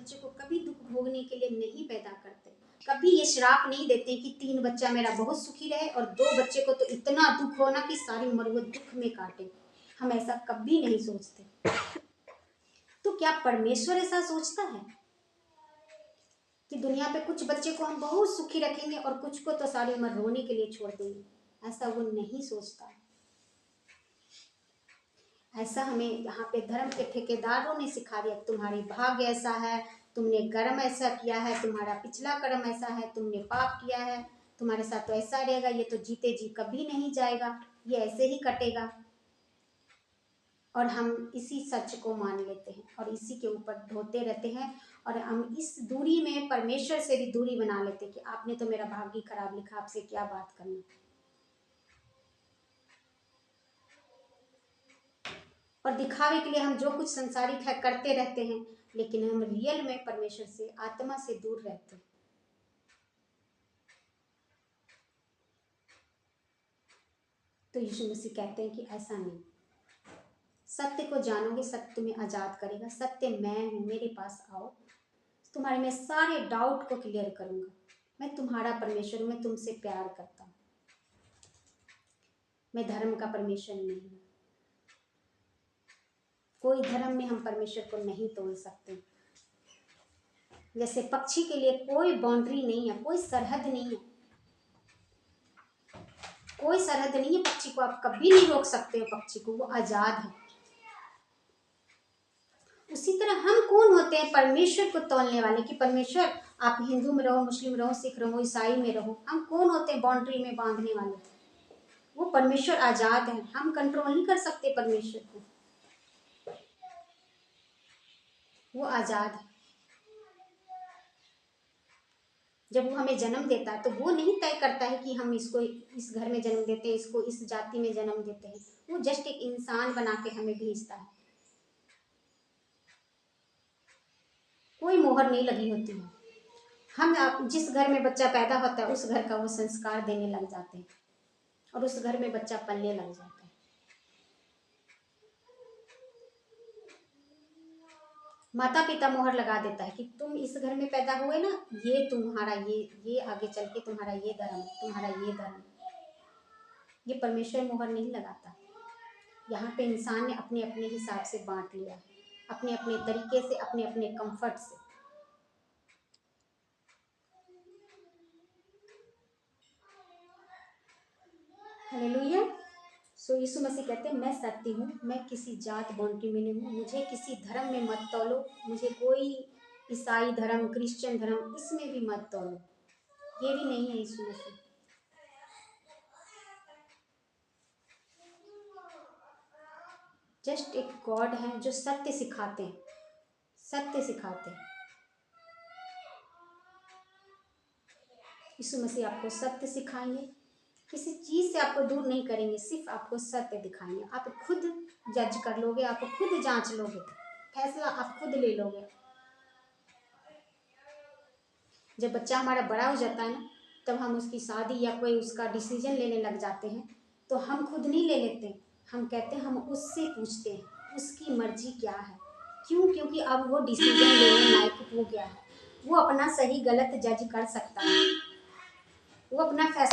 बच्चे को कभी दुख भोगने के लिए नहीं पैदा करते, कभी ये श्राप नहीं देते कि 3 बच्चा मेरा बहुत सुखी रहे और 2 बच्चे को तो इतना दुख हो ना कि सारी उम्र वो दुख में काटे। हम ऐसा कभी नहीं सोचते। तो क्या परमेश्वर ऐसा सोचता है कि दुनिया पे कुछ बच्चे को हम बहुत सुखी रखेंगे और कुछ को तो सारी उम्र रोने के लिए छोड़ देंगे? ऐसा वो नहीं सोचता। ऐसा हमें यहाँ पे धर्म के ठेकेदारों ने सिखा दिया, तुम्हारी भाग्य ऐसा है, तुमने कर्म ऐसा किया है, तुम्हारा पिछला कर्म ऐसा है, तुमने पाप किया है, तुम्हारे साथ तो ऐसा रहेगा, ये तो जीते जी कभी नहीं जाएगा, ये ऐसे ही कटेगा। और हम इसी सच को मान लेते हैं और इसी के ऊपर ढोते रहते हैं और हम इस दूरी में परमेश्वर से भी दूरी बना लेते हैं कि आपने तो मेरा भाग्य खराब लिखा, आपसे क्या बात करना। और दिखावे के लिए हम जो कुछ संसारिक है करते रहते हैं, लेकिन हम रियल में परमेश्वर से, आत्मा से दूर रहते हैं। तो यीशु मसीह कहते हैं कि ऐसा नहीं, सत्य को जानोगे, सत्य तुम्हें आजाद करेगा, सत्य मैं हूं, मेरे पास आओ, तुम्हारे मैं सारे डाउट को क्लियर करूंगा। मैं तुम्हारा परमेश्वर हूं, मैं तुमसे प्यार करता हूं, मैं धर्म का परमेश्वर नहीं हूं। कोई धर्म में हम परमेश्वर को नहीं तोड़ सकते। जैसे पक्षी के लिए कोई बाउंड्री नहीं है, कोई सरहद नहीं है, कोई सरहद नहीं है, पक्षी को आप कभी नहीं रोक सकते हो, पक्षी को, वो आजाद है। उसी तरह हम कौन होते हैं परमेश्वर को तोलने वाले कि परमेश्वर आप हिंदू में रहो, मुस्लिम रहो, सिख रहो, ईसाई में रहो, हम कौन होते हैं बाउंड्री में बांधने वाले? वो परमेश्वर आजाद है, हम कंट्रोल नहीं कर सकते परमेश्वर को, वो आजाद है। जब वो हमें जन्म देता है तो वो नहीं तय करता है कि हम इसको इस घर में जन्म देते हैं, इसको इस जाति में जन्म देते हैं। वो जस्ट एक इंसान बना के हमें भेजता है, कोई मोहर नहीं लगी होती है। हम जिस घर में बच्चा पैदा होता है उस घर का वो संस्कार देने लग जाते हैं और उस घर में बच्चा पलने लग जाता है। माता पिता मोहर लगा देता है कि तुम इस घर में पैदा हुए ना, ये तुम्हारा ये आगे चल के तुम्हारा ये धर्म, तुम्हारा ये धर्म। ये परमेश्वर मोहर नहीं लगाता। यहाँ पे इंसान ने अपने अपने हिसाब से बांट लिया, अपने अपने तरीके से, अपने अपने कंफर्ट से। हालेलुया। सो यीशु मसीह कहते हैं मैं सत्य हूँ, मैं किसी जात बाउंड्री में नहीं हूँ, मुझे किसी धर्म में मत तोलो, मुझे कोई ईसाई धर्म, क्रिश्चियन धर्म, इसमें भी मत तोलो। ये भी नहीं है यीशु मसीह। जस्ट एक गॉड है जो सत्य सिखाते हैं, सत्य सिखाते हैं। यीशु मसीह आपको सत्य सिखाएंगे, किसी चीज से आपको दूर नहीं करेंगे, सिर्फ आपको सत्य दिखाएंगे। आप खुद जज कर लोगे, आप खुद जांच लोगे, फैसला आप खुद ले लोगे। जब बच्चा हमारा बड़ा हो जाता है ना, तब हम उसकी शादी या कोई उसका डिसीजन लेने लग जाते हैं, तो हम खुद नहीं ले लेते, हम कहते हैं, हम उससे पूछते हैं उसकी मर्जी क्या है। क्यों? क्योंकि अब वो डिसीजन लेने लायक हो गया है, वो अपना सही गलत जज कर सकता है, वो अपना फैसला